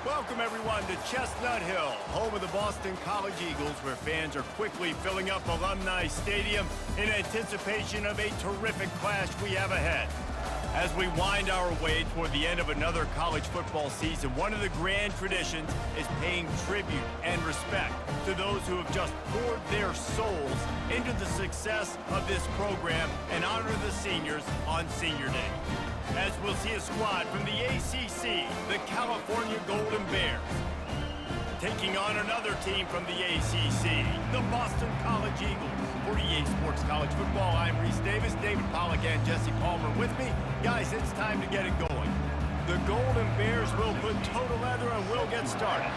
Welcome, everyone, to Chestnut Hill, home of the Boston College Eagles, where fans are quickly filling up Alumni Stadium in anticipation of a terrific clash we have ahead. As we wind our way toward the end of another college football season, one of the grand traditions is paying tribute and respect to those who have just poured their souls into the success of this program and honor the seniors on Senior Day. As we'll see a squad from the ACC, the California Golden Bears, taking on another team from the ACC, the Boston College Eagles. For EA Sports College Football, I'm Reese Davis, David Pollack, and Jesse Palmer with me. Guys, it's time to get it going. The Golden Bears will put toe to leather and we'll get started.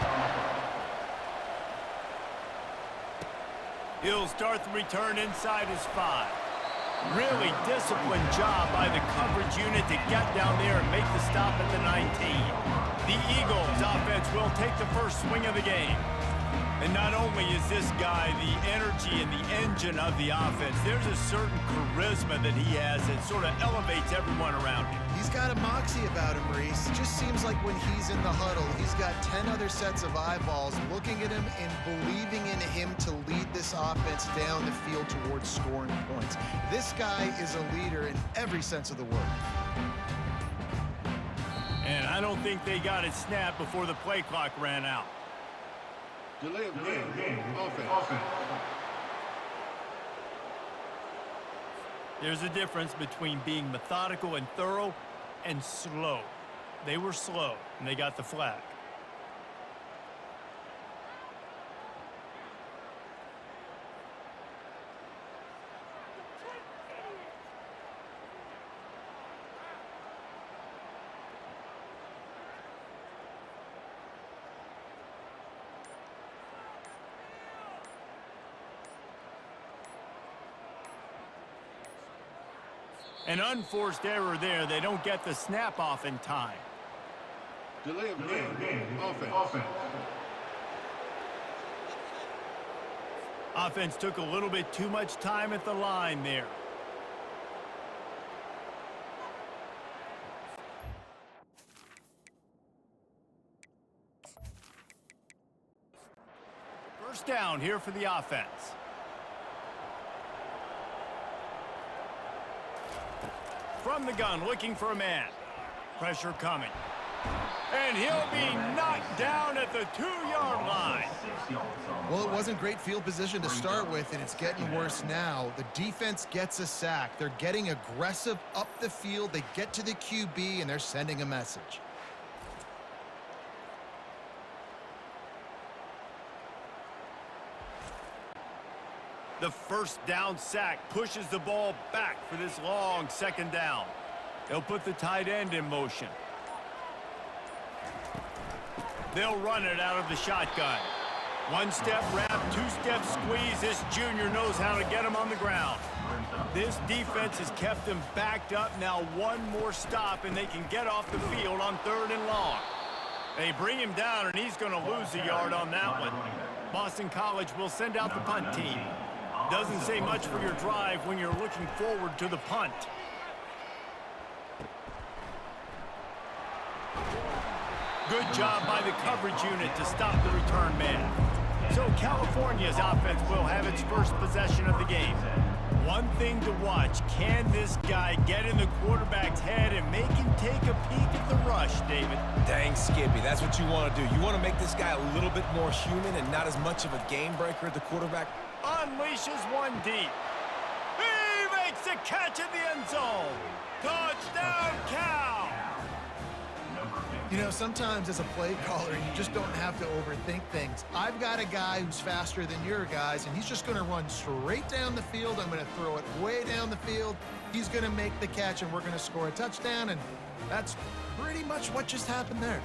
He'll start the return inside his 5. Really disciplined job by the coverage unit to get down there and make the stop at the 19. The Eagles offense will take the first swing of the game. And not only is this guy the energy and the engine of the offense, there's a certain charisma that he has that sort of elevates everyone around him. He's got a moxie about him, Reese. It just seems like when he's in the huddle, he's got 10 other sets of eyeballs looking at him and believing in him to lead this offense down the field towards scoring points. This guy is a leader in every sense of the word. And I don't think they got it snapped before the play clock ran out. Delay of game. Offense. There's a difference between being methodical and thorough and slow. They were slow, and they got the flag. An unforced error there. They don't get the snap off in time. Delay of game. Offense. Offense took a little bit too much time at the line there. First down here for the offense. From the gun, looking for a man. Pressure coming. And he'll be knocked down at the 2-yard line. Well, it wasn't great field position to start with, and it's getting worse now. The defense gets a sack. They're getting aggressive up the field. They get to the QB, and they're sending a message. The first down sack pushes the ball back for this long second down. They'll put the tight end in motion. They'll run it out of the shotgun. One-step wrap, two-step squeeze. This junior knows how to get him on the ground. This defense has kept them backed up. Now one more stop, and they can get off the field on 3rd and long. They bring him down, and he's going to lose a yard on that one. Boston College will send out the punt team. Doesn't say much for your drive when you're looking forward to the punt. Good job by the coverage unit to stop the return man. So California's offense will have its first possession of the game. One thing to watch, can this guy get in the quarterback's head and make him take a peek at the rush, David? Dang, Skippy, that's what you want to do. You want to make this guy a little bit more human and not as much of a game breaker at the quarterback. Unleashes one deep. He makes the catch in the end zone. Touchdown, Cal! You know, sometimes as a play caller, you just don't have to overthink things. I've got a guy who's faster than your guys, and he's just going to run straight down the field. I'm going to throw it way down the field. He's going to make the catch, and we're going to score a touchdown, and that's pretty much what just happened there.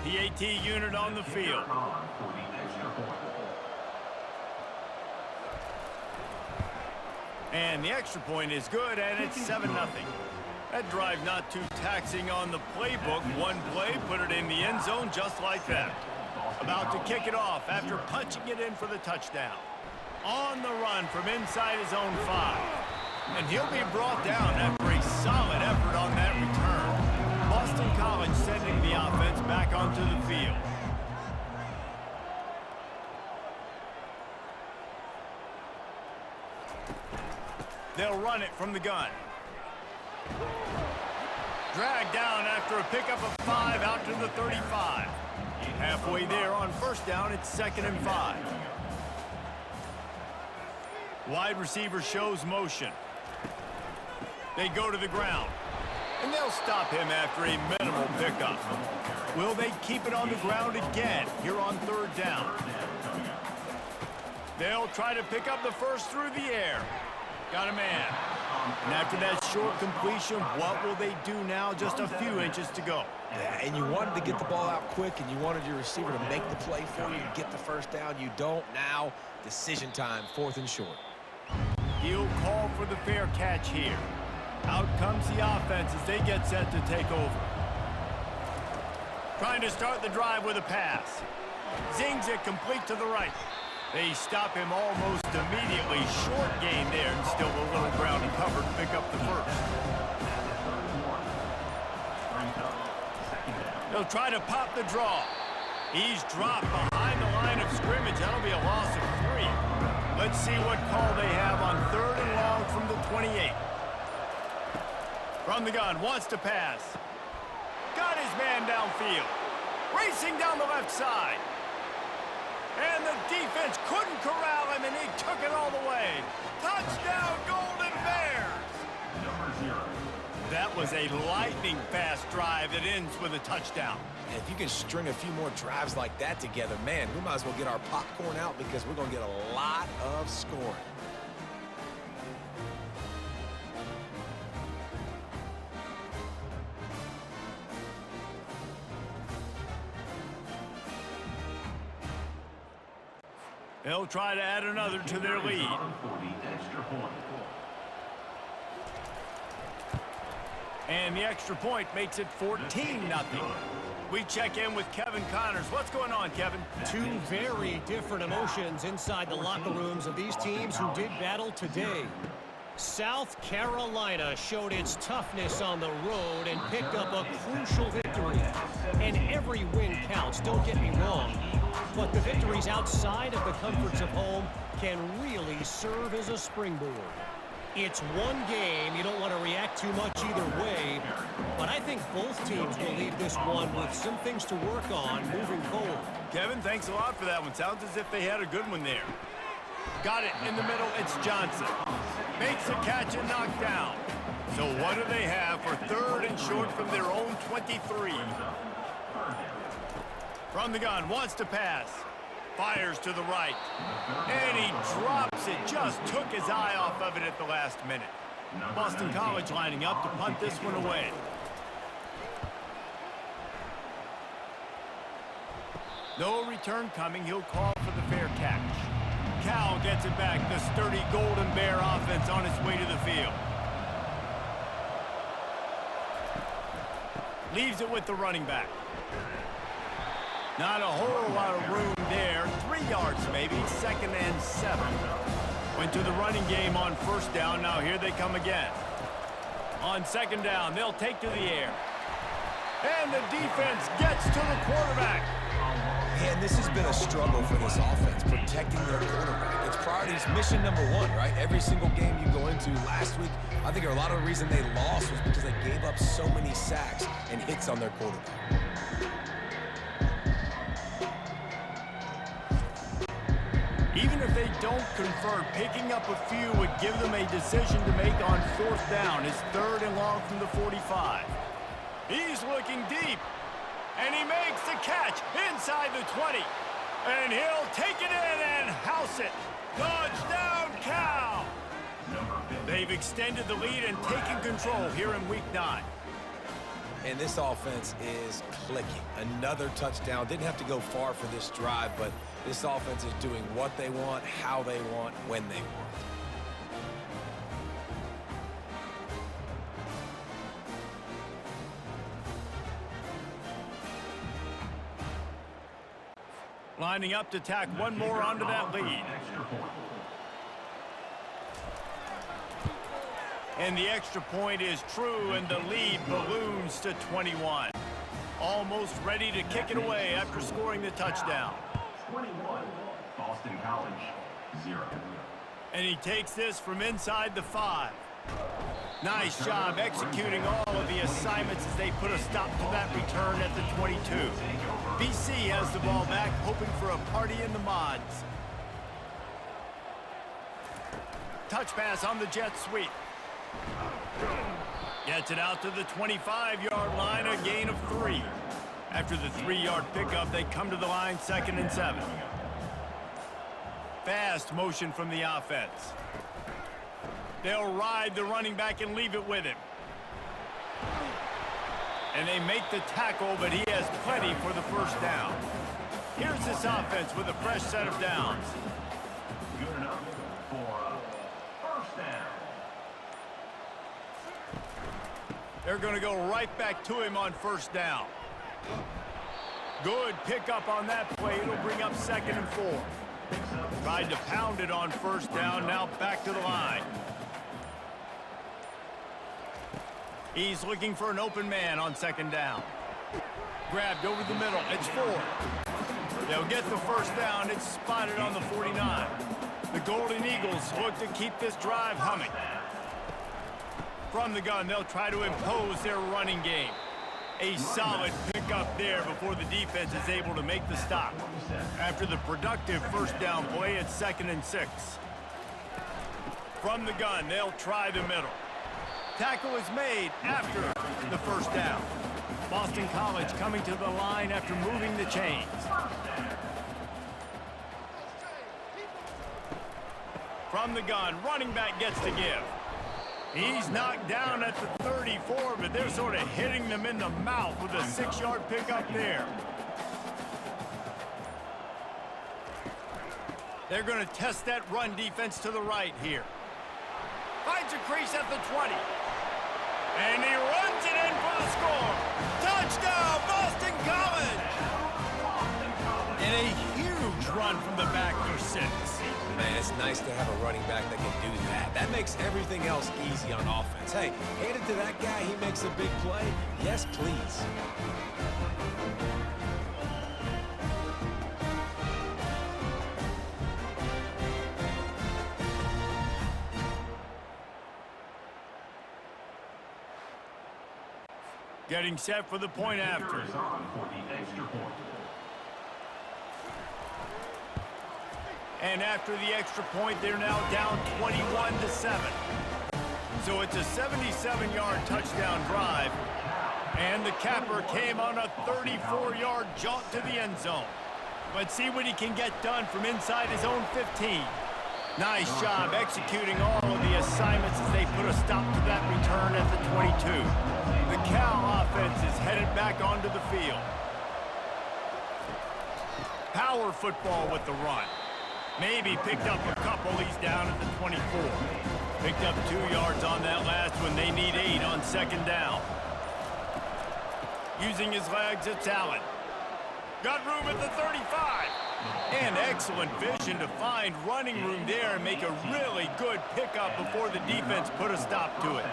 PAT unit on the field. And the extra point is good, and it's 7-0. That drive not too taxing on the playbook. One play, put it in the end zone just like that. About to kick it off after punching it in for the touchdown. On the run from inside his own 5. And he'll be brought down after a solid effort on that return. Boston College sending the offense back onto the field. They'll run it from the gun. Dragged down after a pickup of 5 out to the 35. Halfway there on first down, it's 2nd and 5. Wide receiver shows motion. They go to the ground. And they'll stop him after a minimal pickup. Will they keep it on the ground again here on 3rd down? They'll try to pick up the first through the air. Got a man. And after that short completion, what will they do now? Just a few inches to go. Yeah, and you wanted to get the ball out quick, and you wanted your receiver to make the play for you and get the first down. You don't now. Decision time, 4th and short. He'll call for the fair catch here. Out comes the offense as they get set to take over. Trying to start the drive with a pass. Zings it complete to the right. They stop him almost immediately. Short gain there, and still a little ground to cover to pick up the first. They'll try to pop the draw. He's dropped behind the line of scrimmage. That'll be a loss of 3. Let's see what call they have on 3rd and long from the 28. From the gun, wants to pass. Got his man downfield. Racing down the left side. And the defense couldn't corral him, and he took it all the way. Touchdown, Golden Bears! That was a lightning-fast drive that ends with a touchdown. And if you can string a few more drives like that together, man, we might as well get our popcorn out because we're going to get a lot of scoring. They'll try to add another to their lead. And the extra point makes it 14-0. We check in with Kevin Connors. What's going on, Kevin? Two very different emotions inside the locker rooms of these teams who did battle today. South Carolina showed its toughness on the road and picked up a crucial victory. And every win counts, don't get me wrong. But the victories outside of the comforts of home can really serve as a springboard. It's one game. You don't want to react too much either way. But I think both teams will leave this one with some things to work on moving forward. Kevin, thanks a lot for that one. Sounds as if they had a good one there. Got it in the middle. It's Johnson. Makes the catch and knocked down. So what do they have for 3rd and short from their own 23? From the gun, wants to pass. Fires to the right. And he drops it. Just took his eye off of it at the last minute. Boston College lining up to punt this one away. No return coming. He'll call for the fair catch. Cal gets it back. The sturdy Golden Bear offense on its way to the field. Leaves it with the running back. Not a whole lot of room there. 3 yards maybe. 2nd and 7. Went to the running game on first down. Now here they come again. On 2nd down, they'll take to the air. And the defense gets to the quarterback. Man, this has been a struggle for this offense, protecting their quarterback. It's priorities, mission number 1, right? Every single game you go into. Last week, I think a lot of the reason they lost was because they gave up so many sacks and hits on their quarterback. Even if they don't convert, picking up a few would give them a decision to make on 4th down. It's 3rd and long from the 45. He's looking deep. And he makes the catch inside the 20. And he'll take it in and house it. Touchdown, Cal! They've extended the lead and taken control here in Week 9. And this offense is clicking. Another touchdown. Didn't have to go far for this drive, but this offense is doing what they want, how they want, when they want. Lining up to tack one more onto that lead. And the extra point is true, and the lead balloons to 21. Almost ready to kick it away after scoring the touchdown. 21, Boston College, 0. And he takes this from inside the 5. Nice job executing all of the assignments as they put a stop to that return at the 22. BC has the ball back, hoping for a party in the mods. Touch pass on the jet sweep. Gets it out to the 25-yard line, a gain of 3. After the 3-yard pickup, they come to the line 2nd and 7. Fast motion from the offense. They'll ride the running back and leave it with him. And they make the tackle, but he has plenty for the first down. Here's this offense with a fresh set of downs. Good enough for first down. They're going to go right back to him on first down. Good pickup on that play. It'll bring up 2nd and 4. Tried to pound it on first down, now back to the line. He's looking for an open man on 2nd down. Grabbed over the middle. It's 4. They'll get the first down. It's spotted on the 49. The Golden Eagles look to keep this drive humming. From the gun, they'll try to impose their running game. A solid pickup there before the defense is able to make the stop. After the productive first down play, it's 2nd and 6. From the gun, they'll try the middle. Tackle is made after the first down. Boston College coming to the line after moving the chains. From the gun, running back gets to give. He's knocked down at the 34, but they're sort of hitting them in the mouth with a 6-yard pickup there. They're going to test that run defense to the right here. Finds a crease at the 20. And he runs it in for the score. Touchdown, Boston College! And a huge run from the back for 6. Man, it's nice to have a running back that can do that. That makes everything else easy on offense. Hey, hand it to that guy, he makes a big play. Yes, please. Getting set for the point after. And after the extra point, they're now down 21-7. So it's a 77-yard touchdown drive. And the capper came on a 34-yard jaunt to the end zone. Let's see what he can get done from inside his own 15. Nice job executing all of the assignments as they put a stop to that return at the 22. The Cal offense is headed back onto the field. Power football with the run. Maybe picked up a couple. He's down at the 24. Picked up 2 yards on that last one. They need 8 on 2nd down. Using his legs, it's Allen. Got room at the 35. And excellent vision to find running room there and make a really good pickup before the defense put a stop to it.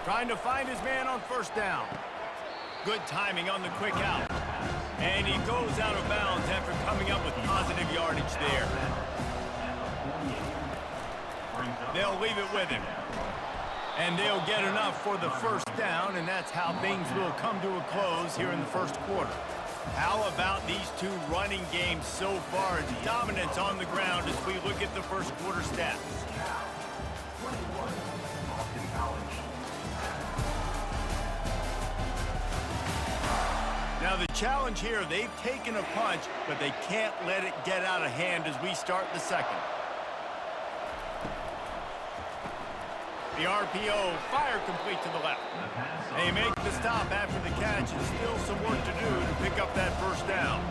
Trying to find his man on first down. Good timing on the quick out. And he goes out of bounds after coming up with positive yardage there. They'll leave it with him. And they'll get enough for the first down, and that's how things will come to a close here in the first quarter. How about these two running games so far? Dominance on the ground as we look at the first quarter stats. Now the challenge here, they've taken a punch, but they can't let it get out of hand as we start the second. The RPO, fire complete to the left. They make the stop after the catch, and still some work to do to pick up that first down.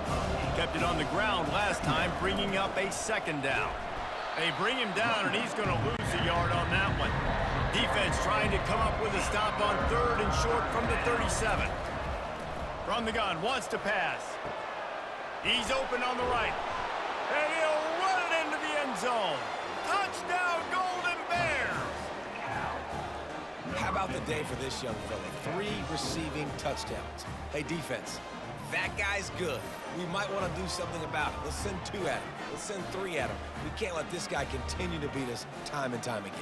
Kept it on the ground last time, bringing up a 2nd down. They bring him down, and he's going to lose a yard on that one. Defense trying to come up with a stop on 3rd and short from the 37. From the gun, wants to pass. He's open on the right. And he'll run it into the end zone. Touchdown, Golden Bears! How about the day for this young fella? 3 receiving touchdowns. Hey, defense, that guy's good. We might want to do something about it. Let's send 2 at him. Let's send 3 at him. We can't let this guy continue to beat us time and time again.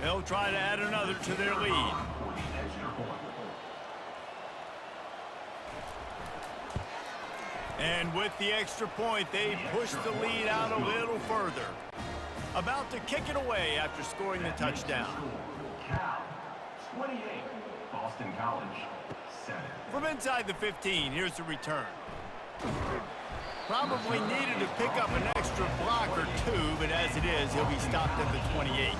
They'll try to add another to their lead. And with the extra point, they push the lead out a little further. About to kick it away after scoring the touchdown. Cal, 28. Boston College, 7. From inside the 15, here's the return. Probably needed to pick up an extra block or 2, but as it is, he'll be stopped at the 28.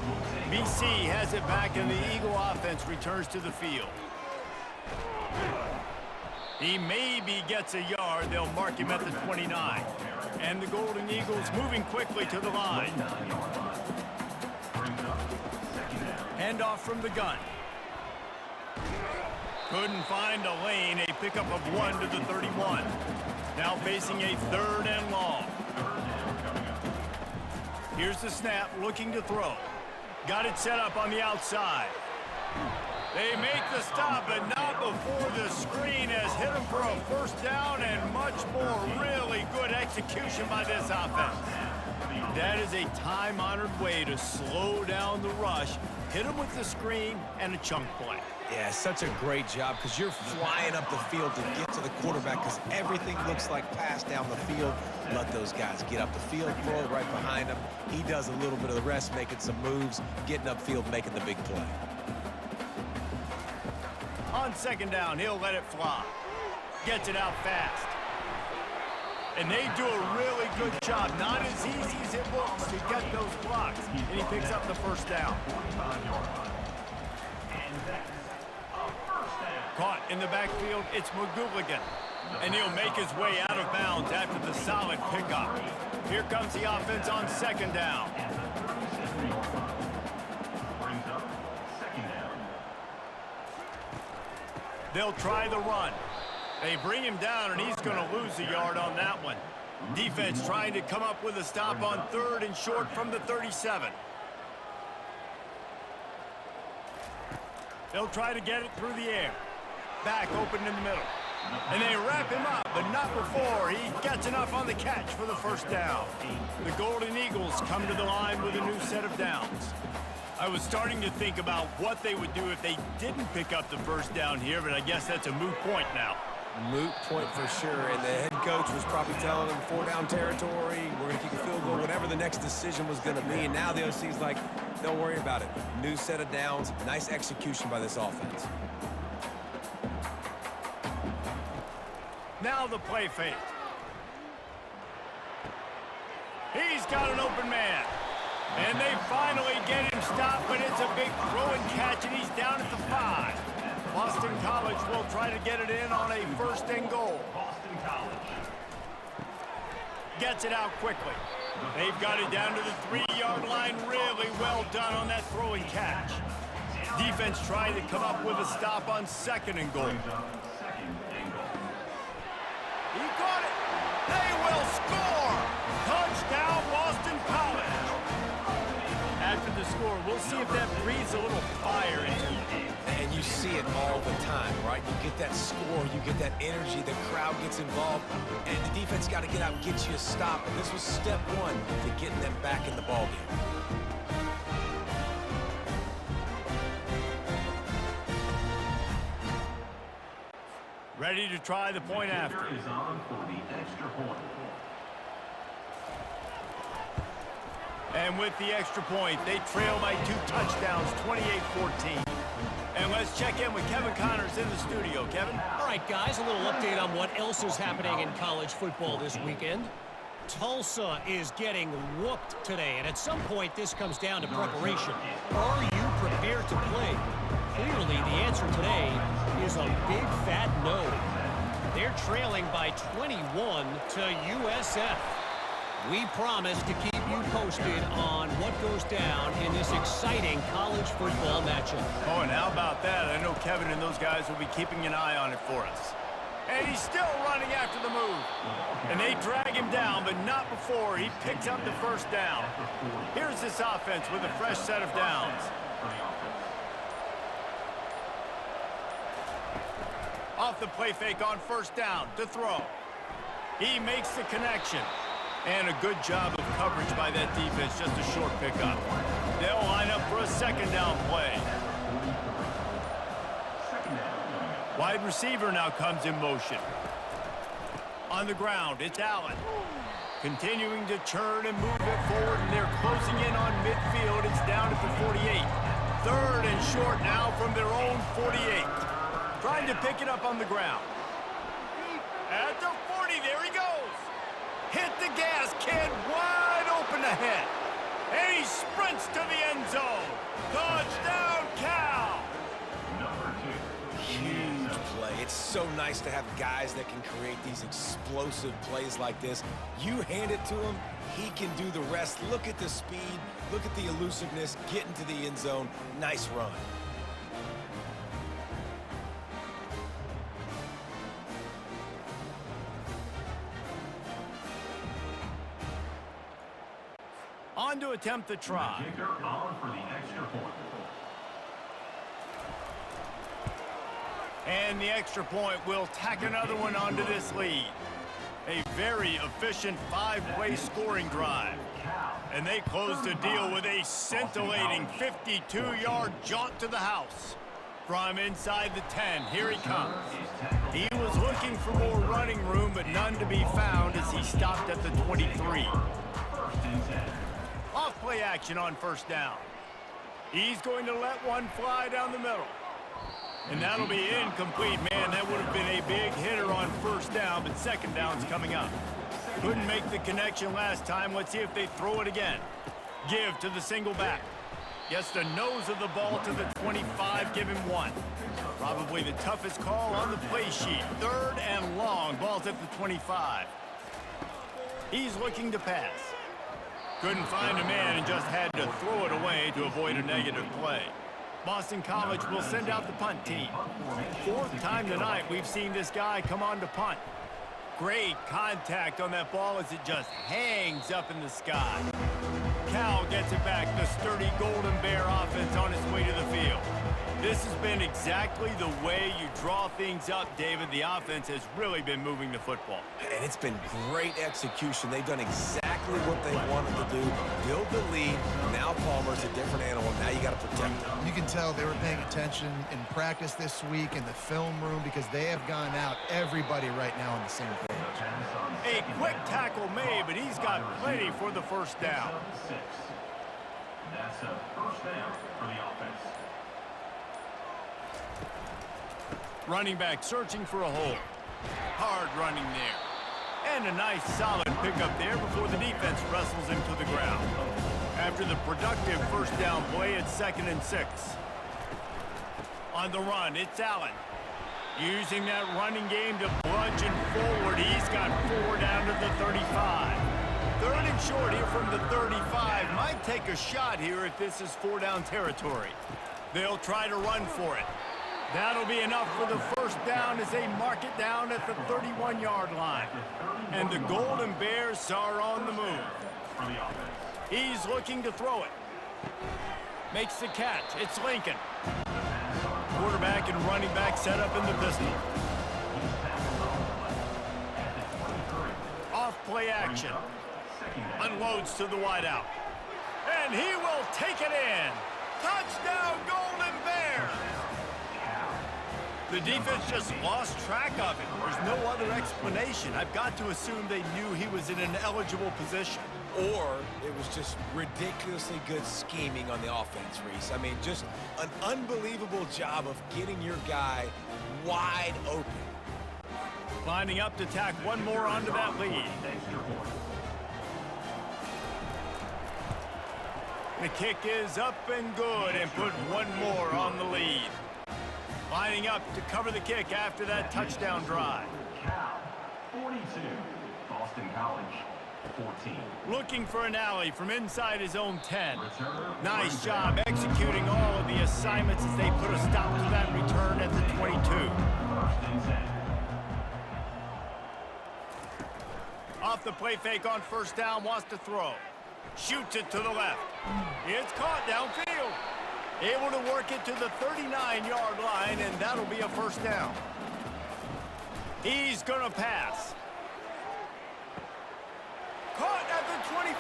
BC has it back, and the Eagle offense returns to the field. He maybe gets a yard. They'll mark him at the 29. And the Golden Eagles moving quickly to the line. Handoff from the gun. Couldn't find a lane. A pickup of 1 to the 31. Now facing a 3rd and long. Here's the snap, looking to throw. Got it set up on the outside. They make the stop, but not before the screen has hit him for a 1st down, and much more. Really good execution by this offense. That is a time-honored way to slow down the rush, hit him with the screen, and a chunk play. Yeah, such a great job because you're flying up the field to get to the quarterback because everything looks like pass down the field. Let those guys get up the field, throw it right behind him. He does a little bit of the rest, making some moves, getting upfield, making the big play. On 2nd down, he'll let it fly. Gets it out fast. And they do a really good job. Not as easy as it looks to get those blocks. And he picks up the 1st down. Caught in the backfield, it's McGooligan. And he'll make his way out of bounds after the solid pickup. Here comes the offense on 2nd down. They'll try the run. They bring him down, and he's going to lose a yard on that one. Defense trying to come up with a stop on 3rd and short from the 37. They'll try to get it through the air. Back open in the middle. And they wrap him up, but not before he gets enough on the catch for the 1st down. The Golden Eagles come to the line with a new set of downs. I was starting to think about what they would do if they didn't pick up the 1st down here, but I guess that's a moot point now. Moot point for sure, and the head coach was probably telling them 4-down territory, we're going to kick a field goal, whatever the next decision was going to be, and now the OC's like, don't worry about it. New set of downs, nice execution by this offense. Now the play fake. He's got an open man. And they finally get him stopped, but it's a big throw and catch, and he's down at the 5. Boston College will try to get it in on a 1st and goal. Boston College. Gets it out quickly. They've got it down to the 3-yard line. Really well done on that throw and catch. Defense trying to come up with a stop on 2nd and goal. He got it. They will score. Touchdown, Boston College. After the score, we'll see if that breathes a little fire into them. And you see it all the time, right? You get that score, you get that energy, the crowd gets involved, and the defense got to get out and get you a stop. And this was step 1 to getting them back in the ballgame. Ready to try the point after. Is on for the extra point. And with the extra point, they trail by 2 touchdowns, 28-14. And let's check in with Kevin Connors in the studio. Kevin? All right, guys, a little update on what else is happening in college football this weekend. Tulsa is getting whooped today, and at some point this comes down to preparation. Are you prepared to play? Clearly, the answer today is a big fat no. They're trailing by 21 to USF. We promise to keep you posted on what goes down in this exciting college football matchup. Oh, and how about that? I know Kevin and those guys will be keeping an eye on it for us. And he's still running after the move. And they drag him down, but not before he picks up the first down. Here's this offense with a fresh set of downs. Off the play fake on first down to throw. He makes the connection. And a good job of coverage by that defense, just a short pickup. They'll line up for a second down play. Wide receiver now comes in motion. On the ground, it's Allen. Continuing to churn and move it forward, and they're closing in on midfield. It's down at the 48. Third and short now from their own 48. Trying to pick it up on the ground. At the 40, there he goes. Hit the gas, kid, wide open ahead. And he sprints to the end zone. Touchdown, Cal. Huge play. It's so nice to have guys that can create these explosive plays like this. You hand it to him, he can do the rest. Look at the speed, look at the elusiveness, get into the end zone. Nice run. On to attempt the try. Kicker on for the extra point. And the extra point will tack another one onto this lead. A very efficient 5-play scoring drive. And they close the deal with a scintillating 52-yard jaunt to the house. From inside the 10, here he comes. He was looking for more running room, but none to be found as he stopped at the 23. Off play action on first down. He's going to let one fly down the middle. And that'll be incomplete, man. That would have been a big hitter on first down, but second down's coming up. Couldn't make the connection last time. Let's see if they throw it again. Give to the single back. Gets the nose of the ball to the 25, give him one. Probably the toughest call on the play sheet. Third and long, ball's at the 25. He's looking to pass. Couldn't find a man and just had to throw it away to avoid a negative play. Boston College will send out the punt team. Fourth time tonight we've seen this guy come on to punt. Great contact on that ball as it just hangs up in the sky. Cal gets it back, the sturdy Golden Bear offense on its way to the field. This has been exactly the way you draw things up, David. The offense has really been moving the football. And it's been great execution. They've done exactly what they wanted to do. Build the lead. Now Palmer's a different animal. Now you got to protect him. You can tell they were paying attention in practice this week in the film room because they have gone out everybody right now on the same page. A quick tackle made, but he's got plenty for the first down. That's a first down for the offense. Running back searching for a hole. Hard running there. And a nice solid pickup there before the defense wrestles him to the ground. After the productive first down play, it's 2nd and 6. On the run, it's Allen. Using that running game to bludgeon forward. He's got 4 down to the 35. Third and short here from the 35. Might take a shot here if this is 4-down territory. They'll try to run for it. That'll be enough for the first down as they mark it down at the 31-yard line. And the Golden Bears are on the move. He's looking to throw it. Makes the catch. It's Lincoln. Quarterback and running back set up in the pistol. Off play action. Unloads to the wideout. And he will take it in. Touchdown, Golden Bears! The defense just lost track of it. There's no other explanation. I've got to assume they knew he was in an eligible position. Or it was just ridiculously good scheming on the offense, Reese. I mean, just an unbelievable job of getting your guy wide open. Lining up to tack one more onto that lead. The kick is up and good and put one more on the lead. Lining up to cover the kick after that touchdown drive. Cal, 42. Boston College, 14. Looking for an alley from inside his own 10. Nice job executing all of the assignments as they put a stop to that return at the 22. First and 10. off the play fake on first down, wants to throw. Shoots it to the left. It's caught downfield. Able to work it to the 39-yard line, and that'll be a first down. He's going to pass. Caught at the 25.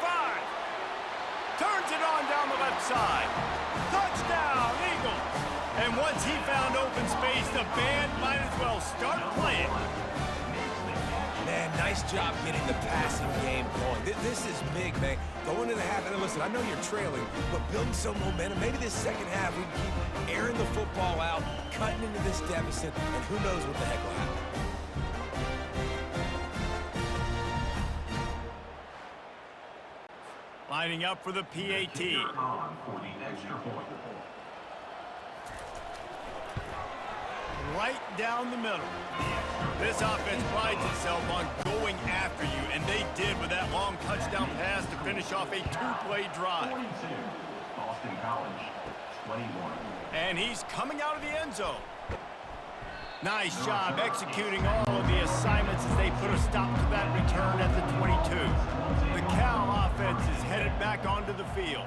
Turns it on down the left side. Touchdown, Eagles. And once he found open space, the band might as well start playing. Man, nice job getting the passing game going. This is big, man. Going into the half, and listen, I know you're trailing, but building some momentum. Maybe this second half we can keep airing the football out, cutting into this deficit, and who knows what the heck will happen. Lining up for the PAT. On for the extra point. Right down the middle. This offense prides itself on going after you, and they did with that long touchdown pass to finish off a two-play drive. 42, Boston College, 21. And he's coming out of the end zone. Nice job executing all of the assignments as they put a stop to that return at the 22. The Cal offense is headed back onto the field.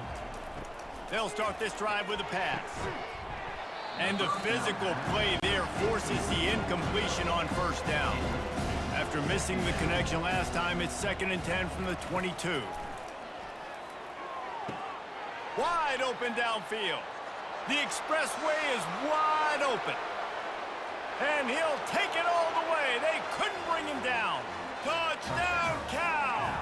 They'll start this drive with a pass. And the physical play there forces the incompletion on first down. After missing the connection last time, it's 2nd and 10 from the 22. Wide open downfield. The expressway is wide open. And he'll take it all the way. They couldn't bring him down. Touchdown, Cal!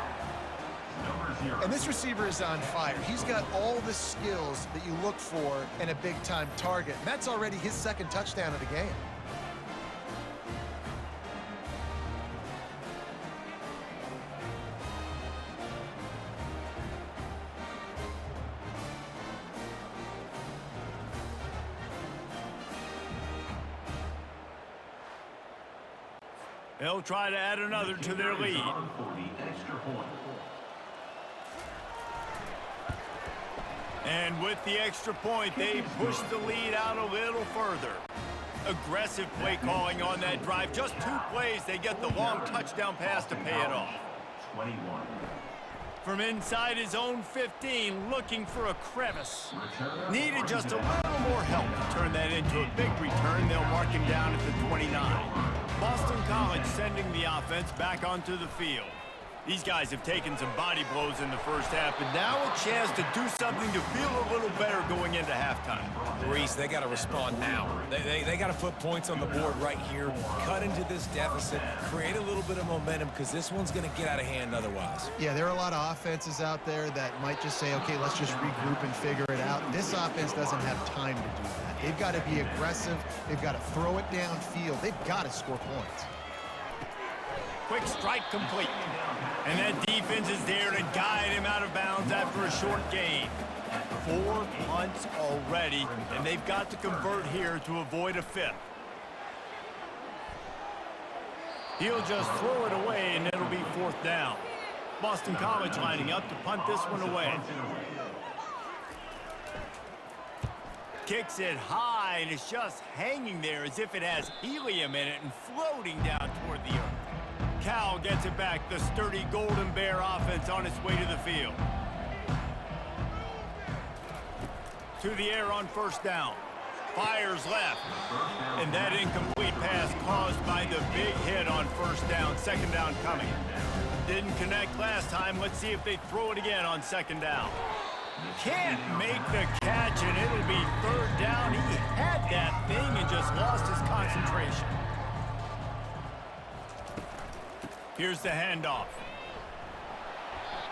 And this receiver is on fire. He's got all the skills that you look for in a big-time target. And that's already his second touchdown of the game. They'll try to add another to their lead. For the extra point. And with the extra point, they push the lead out a little further. Aggressive play calling on that drive. Just 2 plays, they get the long touchdown pass to pay it off. 21. From inside his own 15, looking for a crevice. Needed just a little more help to turn that into a big return. They'll mark him down at the 29. Boston College sending the offense back onto the field. These guys have taken some body blows in the first half, and now a chance to do something to feel a little better going into halftime. Reese, they got to respond now. They got to put points on the board right here, cut into this deficit, create a little bit of momentum, because this one's going to get out of hand otherwise. Yeah, there are a lot of offenses out there that might just say, okay, let's just regroup and figure it out. This offense doesn't have time to do that. They've got to be aggressive. They've got to throw it downfield. They've got to score points. Quick strike complete. And that defense is there to guide him out of bounds after a short gain. 4 punts already, and they've got to convert here to avoid a 5th. He'll just throw it away, and it'll be 4th down. Boston College lining up to punt this one away. Kicks it high, and it's just hanging there as if it has helium in it and floating down toward the earth. Cal gets it back, the sturdy Golden Bear offense on its way to the field. To the air on first down. Fires left. And that incomplete pass caused by the big hit on first down. 2nd down coming. Didn't connect last time. Let's see if they throw it again on 2nd down. Can't make the catch, and it'll be 3rd down. He had that thing and just lost his concentration. Here's the handoff.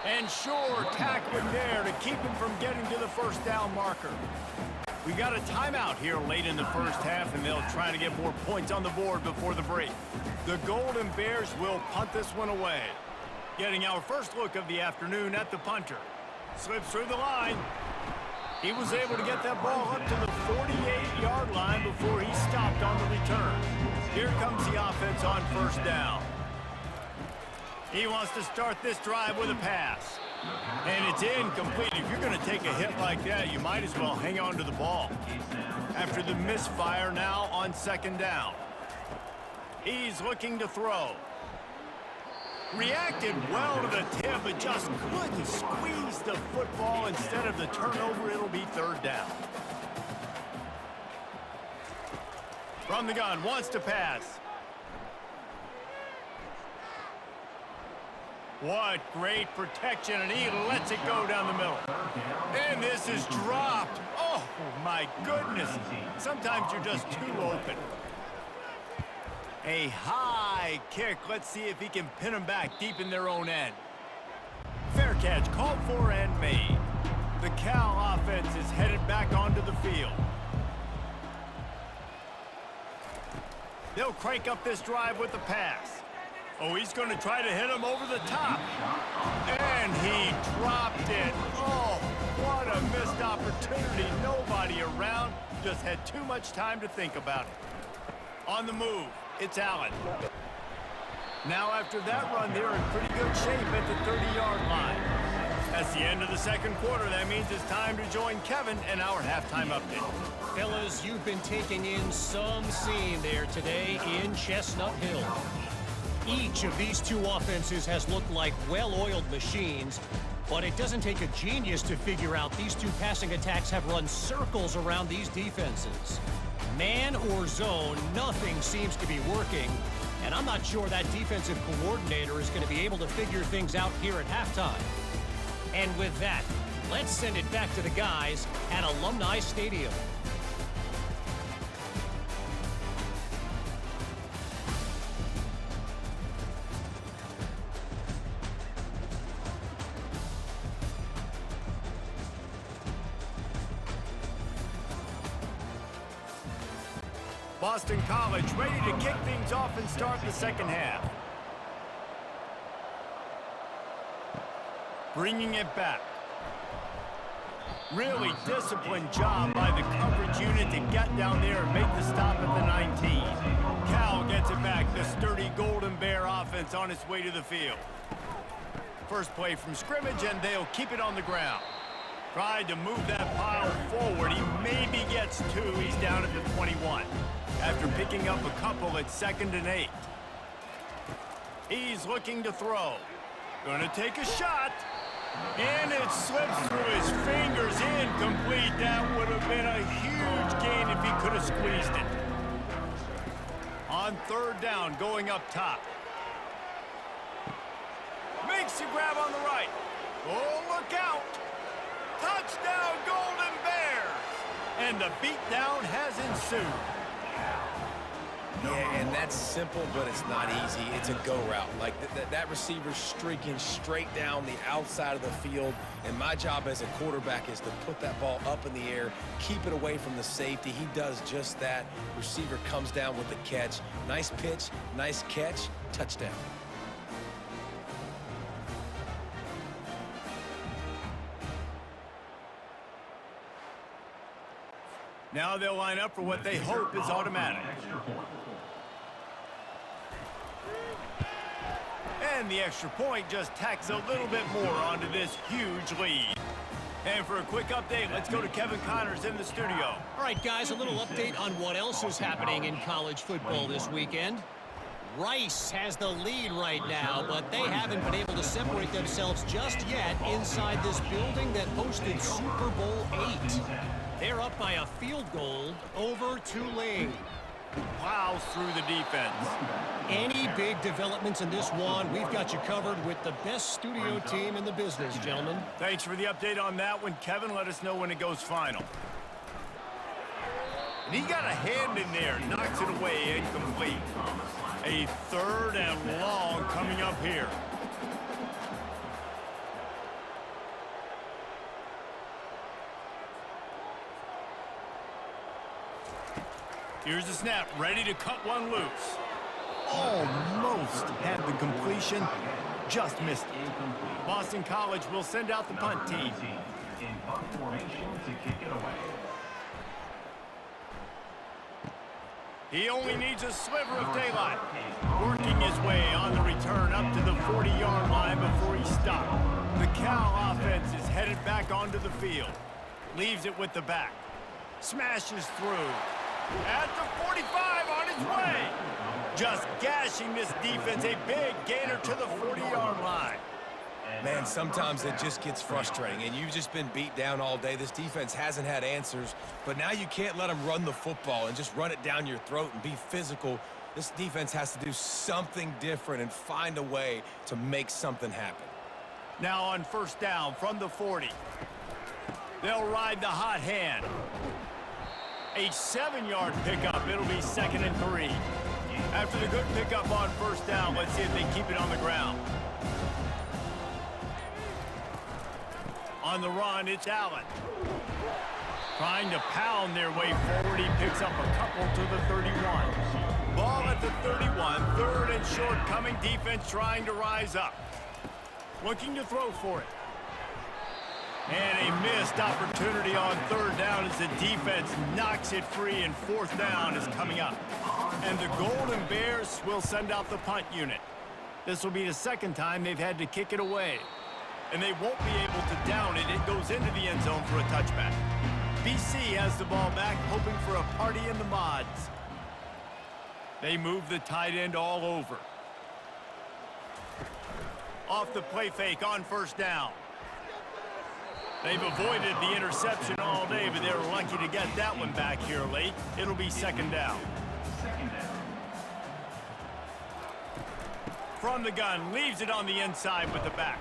And sure, tackling there to keep him from getting to the first down marker. We got a timeout here late in the first half, and they'll try to get more points on the board before the break. The Golden Bears will punt this one away. Getting our first look of the afternoon at the punter. Slips through the line. He was able to get that ball up to the 48-yard line before he stopped on the return. Here comes the offense on first down. He wants to start this drive with a pass. And it's incomplete. If you're going to take a hit like that, you might as well hang on to the ball. After the misfire, now on 2nd down. He's looking to throw. Reacted well to the tip, but just couldn't squeeze the football. Instead of the turnover, it'll be third down. From the gun, wants to pass. What great protection, and he lets it go down the middle. And this is dropped. Oh, my goodness. Sometimes you're just too open. A high kick. Let's see if he can pin them back deep in their own end. Fair catch called for and made. The Cal offense is headed back onto the field. They'll crank up this drive with the pass. Oh, he's going to try to hit him over the top. And he dropped it. Oh, what a missed opportunity. Nobody around. Just had too much time to think about it. On the move, it's Allen. Now after that run, they're in pretty good shape at the 30-yard line. That's the end of the second quarter. That means it's time to join Kevin and our halftime update. Fellas, you've been taking in some scene there today in Chestnut Hill. Each of these two offenses has looked like well-oiled machines, but it doesn't take a genius to figure out these two passing attacks have run circles around these defenses. Man or zone, nothing seems to be working, and I'm not sure that defensive coordinator is going to be able to figure things out here at halftime. And with that, let's send it back to the guys at Alumni Stadium. Boston College ready to kick things off and start the second half. Bringing it back. Really disciplined job by the coverage unit to get down there and make the stop at the 19. Cal gets it back. The sturdy Golden Bear offense on its way to the field. First play from scrimmage, and they'll keep it on the ground. Tried to move that pile forward. He maybe gets two. He's down at the 21. After picking up a couple at 2nd and 8. He's looking to throw. Gonna take a shot. And it slips through his fingers, incomplete. That would have been a huge gain if he could have squeezed it. On third down, going up top. Makes the grab on the right. Oh, look out. Touchdown, Golden Bears. And the beatdown has ensued. Yeah, and that's simple, but it's not easy. It's a go route. Like that receiver's streaking straight down the outside of the field, and my job as a quarterback is to put that ball up in the air, keep it away from the safety. He does just that. Receiver comes down with the catch. Nice pitch, nice catch, touchdown. Now they'll line up for what they hope is automatic. And the extra point just tacks a little bit more onto this huge lead. And for a quick update, let's go to Kevin Connors in the studio. All right, guys, a little update on what else is happening in college football this weekend. Rice has the lead right now, but they haven't been able to separate themselves just yet inside this building that hosted Super Bowl 8. They're up by a field goal over Tulane. Plows through the defense. Any big developments in this one, we've got you covered with the best studio team in the business, gentlemen. Thanks for the update on that one, Kevin. Let us know when it goes final. And he got a hand in there, knocks it away, incomplete. A 3rd and long coming up here. Here's the snap, ready to cut one loose. Almost had the completion, just missed it. Boston College will send out the punt team. In punt formation to kick it away. He only needs a sliver of daylight. Working his way on the return up to the 40-yard line before he stopped. The Cal offense is headed back onto the field. Leaves it with the back. Smashes through. At the 45 on his way. Just gashing this defense, a big gainer to the 40-yard line. Man, sometimes it just gets frustrating, and you've just been beat down all day. This defense hasn't had answers, but now you can't let them run the football and just run it down your throat and be physical. This defense has to do something different and find a way to make something happen. Now on first down from the 40. They'll ride the hot hand. A 7-yard pickup. It'll be 2nd and 3. After the good pickup on first down, let's see if they keep it on the ground. On the run, it's Allen. Trying to pound their way forward. He picks up a couple to the 31. Ball at the 31. 3rd and short coming. Defense trying to rise up. Looking to throw for it. And a missed opportunity on 3rd down as the defense knocks it free, and 4th down is coming up. And the Golden Bears will send out the punt unit. This will be the 2nd time they've had to kick it away. And they won't be able to down it. It goes into the end zone for a touchback. BC has the ball back, hoping for a party in the mods. They move the tight end all over. Off the play fake on first down. They've avoided the interception all day, but they're lucky to get that one back here late. It'll be 2nd down. From the gun, leaves it on the inside with the back.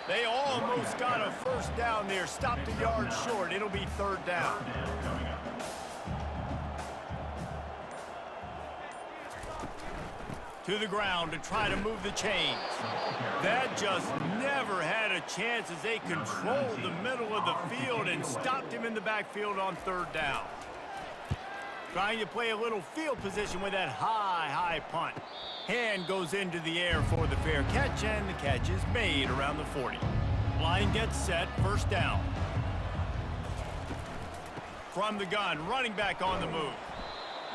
They almost got a 1st down there, stopped a yard short. It'll be 3rd down. To the ground to try to move the chains. That just never had a chance as they controlled the middle of the field and stopped him in the backfield on 3rd down. Trying to play a little field position with that high punt. Hand goes into the air for the fair catch, and the catch is made around the 40. Line gets set, 1st down. From the gun, running back on the move.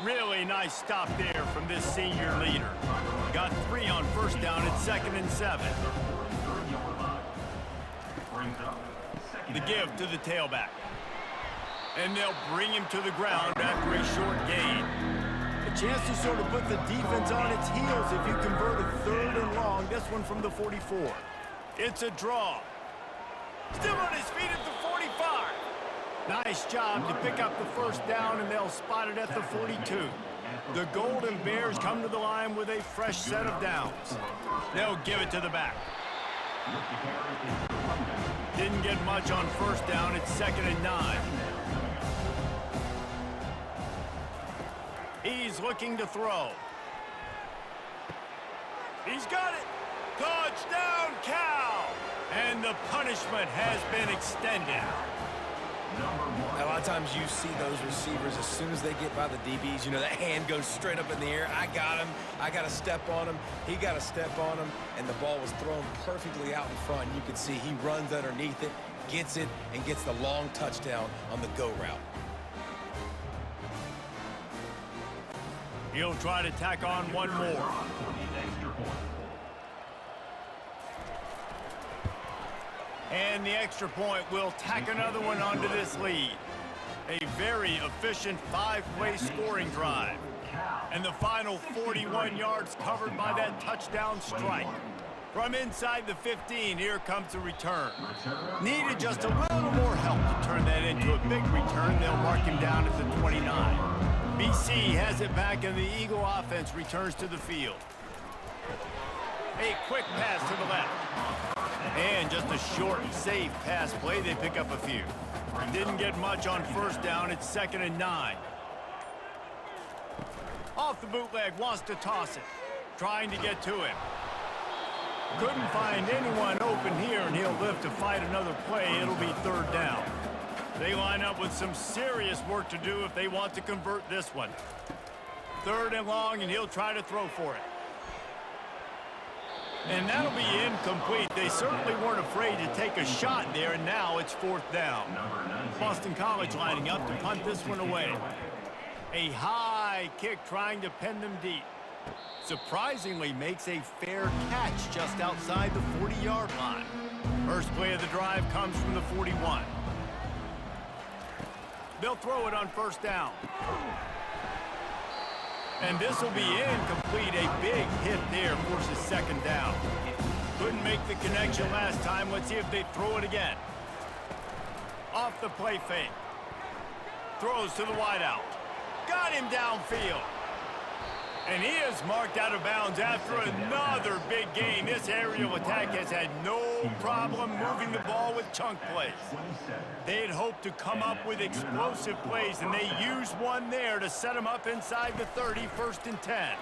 Really nice stop there from this senior leader. Got 3 on 1st down at 2nd and 7. The give to the tailback. And they'll bring him to the ground after a short gain. A chance to sort of put the defense on its heels if you convert a 3rd and long. This one from the 44. It's a draw. Still on his feet at the 45. Nice job to pick up the 1st down, and they'll spot it at the 42. The Golden Bears come to the line with a fresh set of downs. They'll give it to the back. Didn't get much on 1st down. It's 2nd and 9. He's looking to throw. He's got it. Touchdown, Cal! And the punishment has been extended. A lot of times you see those receivers, as soon as they get by the DBs, you know, that hand goes straight up in the air. I got him. I got to step on him. He got to step on him. And the ball was thrown perfectly out in front. You can see he runs underneath it, gets it, and gets the long touchdown on the go route. He'll try to tack on one more. And the extra point will tack another one onto this lead. A very efficient 5-play scoring drive. And the final 41 yards covered by that touchdown strike. From inside the 15, here comes the return. Needed just a little more help to turn that into a big return. They'll mark him down at the 29. BC has it back, and the Eagle offense returns to the field. A quick pass to the left. And just a short, safe pass play. They pick up a few. Didn't get much on 1st down. It's 2nd and 9. Off the bootleg, wants to toss it. Trying to get to him. Couldn't find anyone open here, and he'll live to fight another play. It'll be 3rd down. They line up with some serious work to do if they want to convert this one. 3rd and long, and he'll try to throw for it. And that'll be incomplete. They certainly weren't afraid to take a shot there, and now it's 4th down. Boston College lining up to punt this one away. A high kick trying to pin them deep. Surprisingly makes a fair catch just outside the 40-yard line. First play of the drive comes from the 41. They'll throw it on 1st down. And this will be incomplete. A big hit there forces second down. Couldn't make the connection last time. Let's see if they throw it again. Off the play fake. Throws to the wideout. Got him downfield. And he is marked out of bounds after another big gain. This aerial attack has had no problem moving the ball with chunk plays. They had hoped to come up with explosive plays, and they used one there to set them up inside the 30, 1st and 10.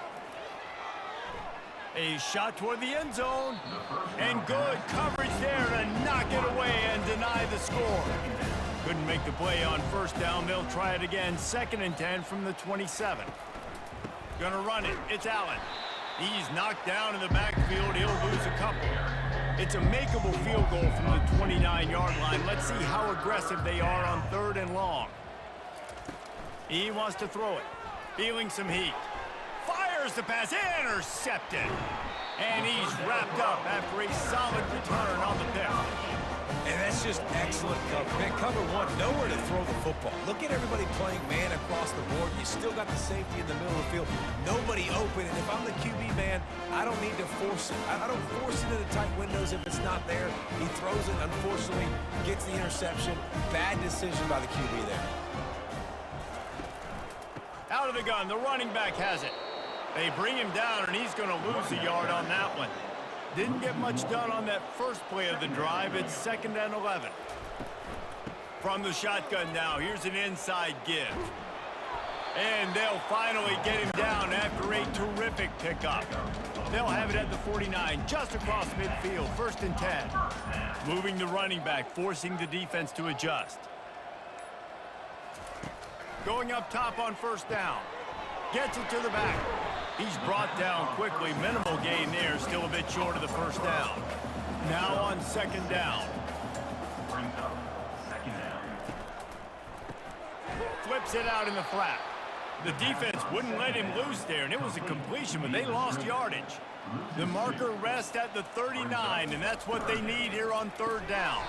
A shot toward the end zone, and good coverage there to knock it away and deny the score. Couldn't make the play on 1st down. They'll try it again, 2nd and 10 from the 27. Gonna run it. It's Allen. He's knocked down in the backfield. He'll lose a couple. It's a makeable field goal from the 29-yard line. Let's see how aggressive they are on 3rd and long. He wants to throw it. Feeling some heat. Fires the pass. Intercepted. And he's wrapped up after a solid return on the pick. And that's just excellent cover. Man, cover one, nowhere to throw the football. Look at everybody playing man across the board. You still got the safety in the middle of the field. Nobody open. And if I'm the QB man, I don't need to force it. I don't force it into tight windows if it's not there. He throws it, unfortunately, gets the interception. Bad decision by the QB there. Out of the gun, the running back has it. They bring him down, and he's going to lose a yard on that one. Didn't get much done on that first play of the drive. It's 2nd and 11. From the shotgun now, here's an inside give. And they'll finally get him down after a terrific pickup. They'll have it at the 49, just across midfield, 1st and 10. Moving the running back, forcing the defense to adjust. Going up top on 1st down. Gets it to the back. He's brought down quickly. Minimal gain there. Still a bit short of the 1st down. Now on 2nd down. Brings up 2nd down. Flips it out in the flat. The defense wouldn't let him loose there, and it was a completion, but they lost yardage. The marker rests at the 39, and that's what they need here on 3rd down.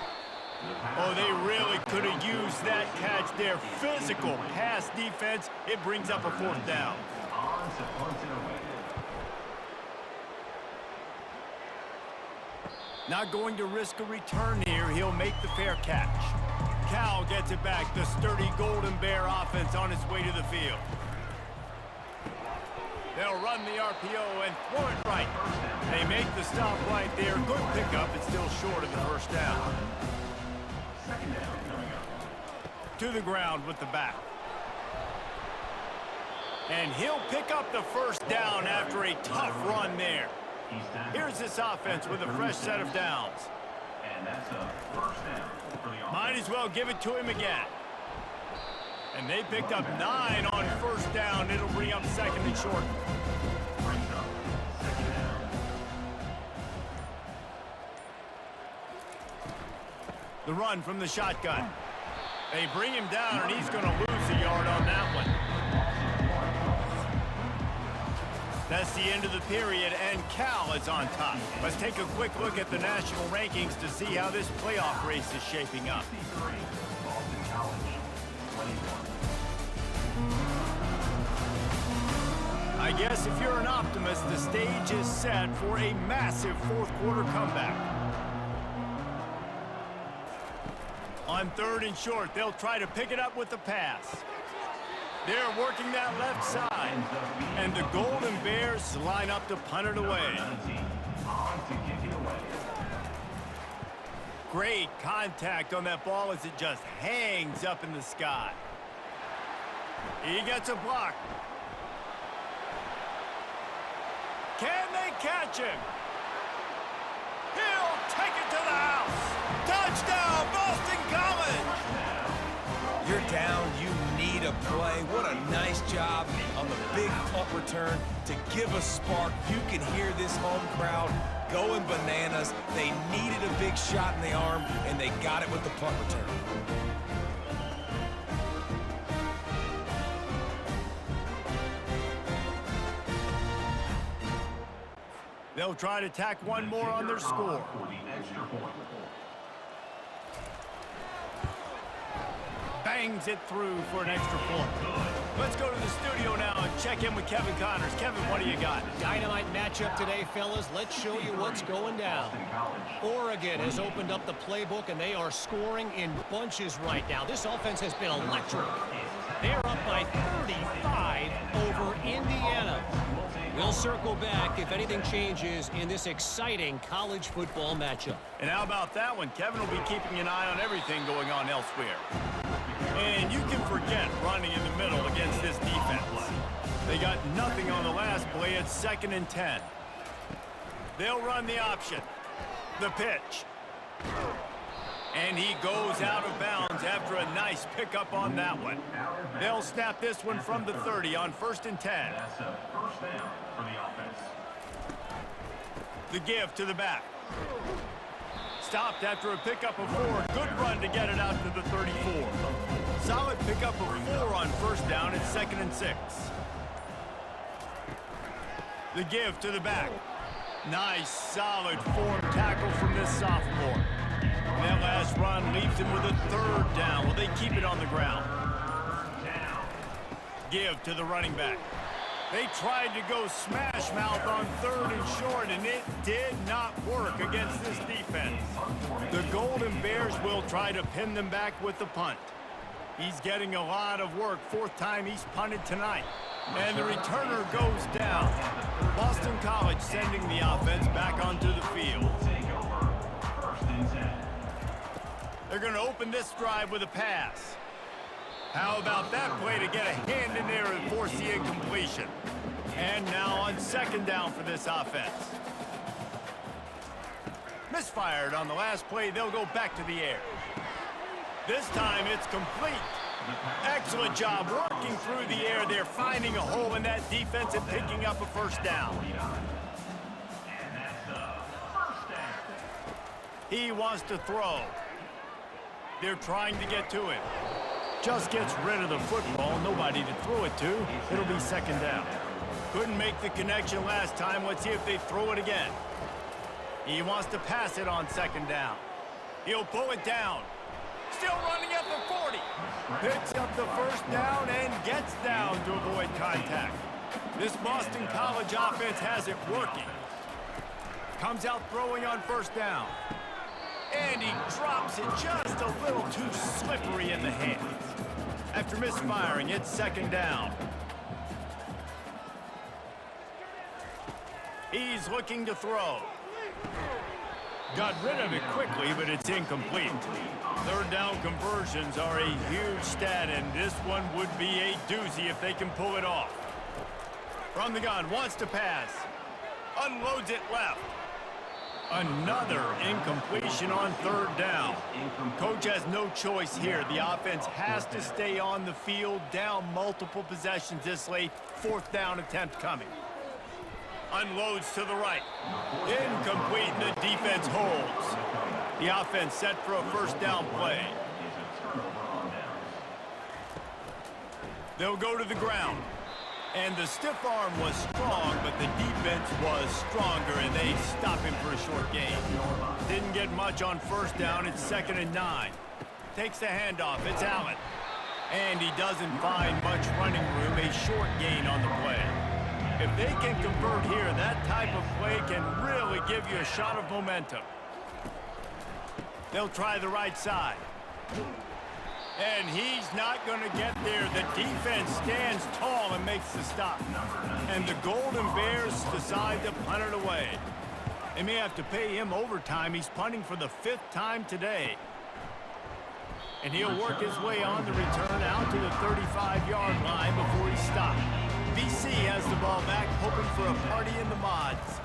Oh, they really could have used that catch there. Physical pass defense. It brings up a 4th down. On to punt it away. Not going to risk a return here. He'll make the fair catch. Cal gets it back. The sturdy Golden Bear offense on its way to the field. They'll run the RPO and throw it right. They make the stop right there. Good pickup. It's still short of the 1st down. 2nd down coming up. To the ground with the back. And he'll pick up the 1st down after a tough run there. Here's this offense with a fresh set of downs. And that's a 1st down for the offense. Might as well give it to him again. And they picked up 9 on 1st down. It'll bring up 2nd and short. Brings up 2nd down. The run from the shotgun. They bring him down, and he's going to lose a yard on that one. That's the end of the period, and Cal is on top. Let's take a quick look at the national rankings to see how this playoff race is shaping up. Boston College, 21. I guess if you're an optimist, the stage is set for a massive 4th quarter comeback. On 3rd and short, they'll try to pick it up with the pass. They're working that left side, and the Golden Bears line up to punt it away. On to kick it away. Great contact on that ball as it just hangs up in the sky. He gets a block. Can they catch him? He'll take it to the house. Touchdown, Boston College! You're down, you need a play. What a nice job on the big punt return to give a spark. You can hear this home crowd going bananas. They needed a big shot in the arm, and they got it with the punt return. They'll try to tack one more on their score. For the extra point. Bang bangs it through for an extra point. Let's go to the studio now and check in with Kevin Connors. Kevin, what do you got? Dynamite matchup today, fellas. Let's show you what's going down. Oregon has opened up the playbook, and they are scoring in bunches right now. This offense has been electric. They're up by 35 over Indiana. We'll circle back if anything changes in this exciting college football matchup. And how about that one? Kevin will be keeping an eye on everything going on elsewhere. And you can forget running in the middle against this defense. They got nothing on the last play. It's 2nd and 10. They'll run the option. The pitch. And he goes out of bounds after a nice pickup on that one. They'll snap this one from the 30 on 1st and 10. That's a first down for the offense. The give to the back. Stopped after a pickup of 4. Good run to get it out to the 34. Solid pickup of 4 on 1st down. It's 2nd and 6. The give to the back. Nice, solid form tackle from this sophomore. And that last run leaves him with a 3rd down. Will they keep it on the ground? Give to the running back. They tried to go smash mouth on 3rd and short, and it did not work against this defense. The Golden Bears will try to pin them back with the punt. He's getting a lot of work. 4th time he's punted tonight. And the returner goes down. Boston College sending the offense back onto the field. They're going to open this drive with a pass. How about that play to get a hand in there and force the incompletion? And now on 2nd down for this offense. Misfired on the last play. They'll go back to the air. This time it's complete. Excellent job working through the air. They're finding a hole in that defense and picking up a 1st down. He wants to throw. They're trying to get to him. Just gets rid of the football. Nobody to throw it to. It'll be 2nd down. Couldn't make the connection last time. Let's see if they throw it again. He wants to pass it on 2nd down. He'll pull it down. Still running at the 40. Picks up the 1st down and gets down to avoid contact. This Boston College offense has it working. Comes out throwing on 1st down. And he drops it just a little too slippery in the hands. After misfiring, it's 2nd down. He's looking to throw. Got rid of it quickly, but it's incomplete. 3rd down conversions are a huge stat, and this one would be a doozy if they can pull it off. From the gun, wants to pass. Unloads it left. Another incompletion on 3rd down. Coach has no choice here. The offense has to stay on the field, down multiple possessions this late. 4th down attempt coming. Unloads to the right. Incomplete, and the defense holds. The offense set for a 1st down play. They'll go to the ground. And the stiff arm was strong, but the defense was stronger, and they stop him for a short gain. Didn't get much on 1st down. It's 2nd and 9. Takes the handoff. It's Allen. And he doesn't find much running room. A short gain on the play. If they can convert here, that type of play can really give you a shot of momentum. They'll try the right side. And he's not going to get there. The defense stands tall and makes the stop. And the Golden Bears decide to punt it away. They may have to pay him overtime. He's punting for the 5th time today. And he'll work his way on the return out to the 35-yard line before he's stopped. BC has the ball back, hoping for a party in the mods.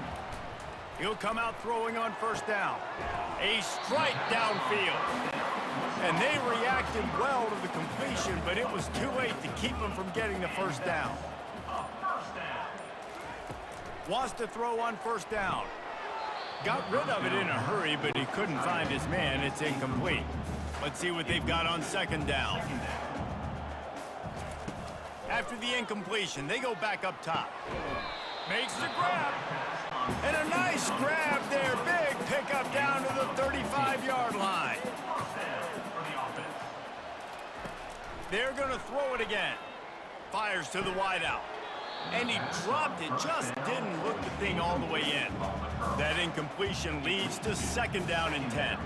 He'll come out throwing on 1st down. A strike downfield. And they reacted well to the completion, but it was too late to keep them from getting the 1st down. Wants to throw on 1st down. Got rid of it in a hurry, but he couldn't find his man. It's incomplete. Let's see what they've got on 2nd down. After the incompletion, they go back up top. Makes the grab. And a nice grab there. Big pickup down to the 35-yard line. They're going to throw it again. Fires to the wideout. And he dropped it, just didn't look the thing all the way in. That incompletion leads to 2nd down and 10.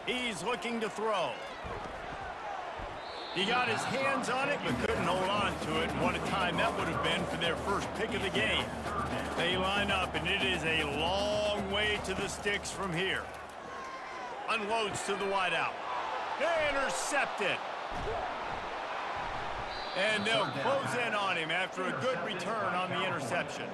He's looking to throw. He got his hands on it, but couldn't hold on to it. And what a time that would have been for their first pick of the game. They line up, and it is a long way to the sticks from here. Unloads to the wideout. Intercepted. And they'll close in on him after a good return on the interception.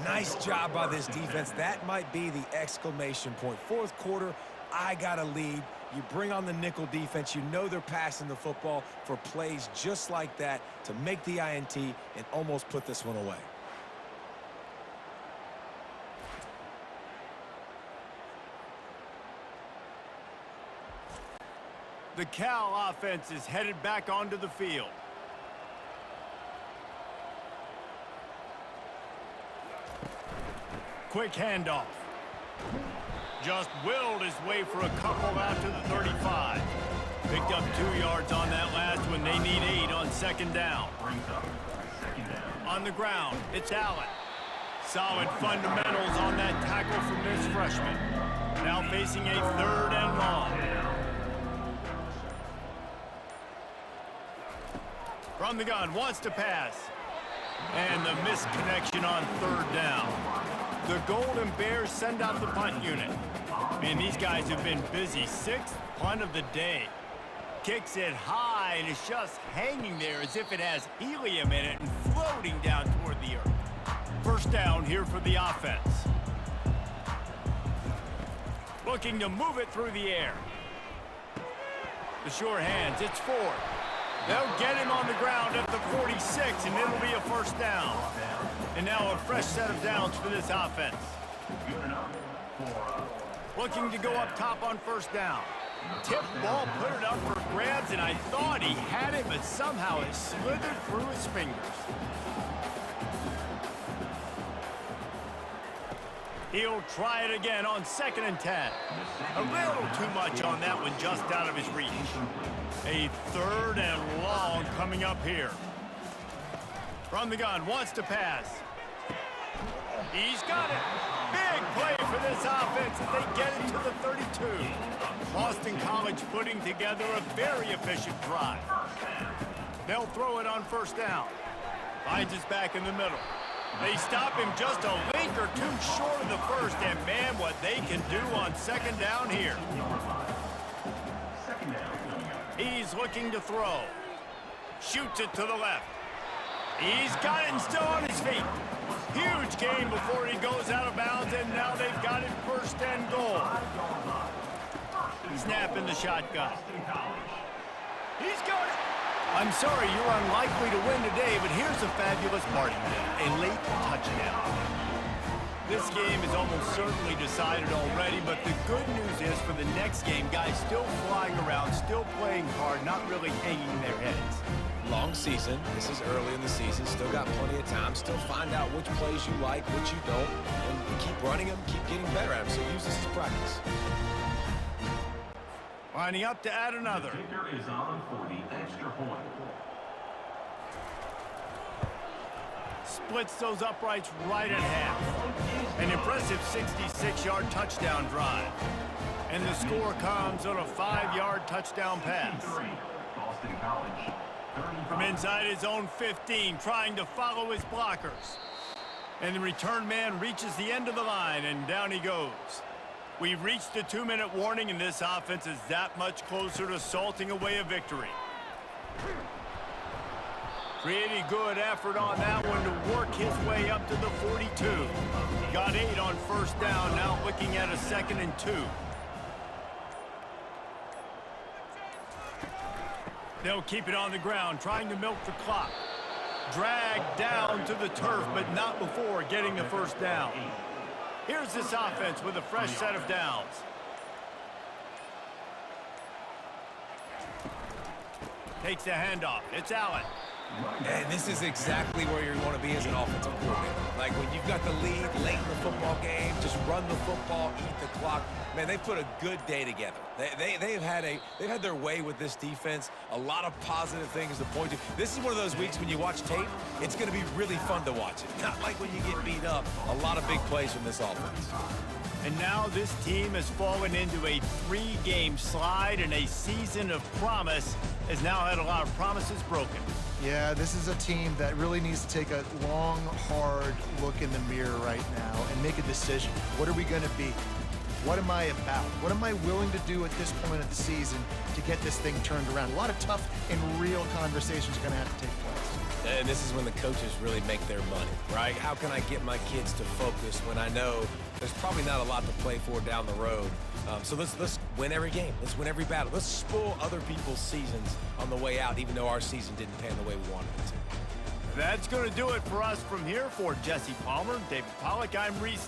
Nice job by this defense. That might be the exclamation point. 4th quarter, I got a lead. You bring on the nickel defense. You know they're passing the football for plays just like that to make the INT and almost put this one away. The Cal offense is headed back onto the field. Quick handoff. Just willed his way for a couple out to the 35. Picked up 2 yards on that last one. They need 8 on 2nd down. On the ground, it's Allen. Solid fundamentals on that tackle from this freshman. Now facing a 3rd and long. From the gun, wants to pass. And the misconnection on 3rd down. The Golden Bears send out the punt unit. Man, these guys have been busy. 6th punt of the day. Kicks it high, and it's just hanging there as if it has helium in it and floating down toward the earth. 1st down here for the offense. Looking to move it through the air. The sure hands, it's Ford. They'll get him on the ground at the 46, and it'll be a 1st down. And now a fresh set of downs for this offense. Looking to go up top on 1st down. Tip ball, put it up for grabs, and I thought he had it, but somehow it slithered through his fingers. He'll try it again on 2nd and 10. A little too much on that one, just out of his reach. A 3rd and long coming up here. From the gun, wants to pass. He's got it. Big play for this offense as they get it to the 32. Boston College putting together a very efficient drive. They'll throw it on 1st down. Finds us back in the middle. They stop him just a link or two short of the 1st, and man, what they can do on 2nd down here. He's looking to throw. Shoots it to the left. He's got it and still on his feet. Huge gain before he goes out of bounds, and now they've got it 1st and goal. Snap in the shotgun. He's got it. I'm sorry, you're unlikely to win today, but here's a fabulous part of it, a late touchdown. This game is almost certainly decided already, but the good news is for the next game, guys still flying around, still playing hard, not really hanging their heads. Long season. This is early in the season. Still got plenty of time. Still find out which plays you like, which you don't, and keep running them, keep getting better at them. So use this as practice. Lining up to add another. The kicker is on for the extra point. Splits those uprights right in half. An impressive 66-yard touchdown drive. And the score comes on a 5-yard touchdown pass. Boston College. From inside his own 15, trying to follow his blockers. And the return man reaches the end of the line, and down he goes. We've reached the 2-minute warning, and this offense is that much closer to salting away a victory. Pretty good effort on that one to work his way up to the 42. Got 8 on 1st down, now looking at a 2nd and 2. They'll keep it on the ground, trying to milk the clock. Dragged down to the turf, but not before getting the 1st down. Here's this offense with a fresh set of downs. Takes the handoff. It's Allen. And this is exactly where you want to be as an offensive coordinator. Like when you've got the lead late in the football game, just run the football, eat the clock. Man, they put a good day together. They've had their way with this defense. A lot of positive things to point to. This is one of those weeks when you watch tape, it's going to be really fun to watch it. Not like when you get beat up. A lot of big plays from this offense. And now this team has fallen into a 3-game slide, and a season of promise has now had a lot of promises broken. Yeah, this is a team that really needs to take a long, hard look in the mirror right now and make a decision. What are we going to be? What am I about? What am I willing to do at this point of the season to get this thing turned around? A lot of tough and real conversations are going to have to take place. And this is when the coaches really make their money, right? How can I get my kids to focus when I know there's probably not a lot to play for down the road? So let's win every game. Let's win every battle. Let's spoil other people's seasons on the way out, even though our season didn't pan the way we wanted it to. That's going to do it for us from here. For Jesse Palmer, David Pollack, I'm Reese.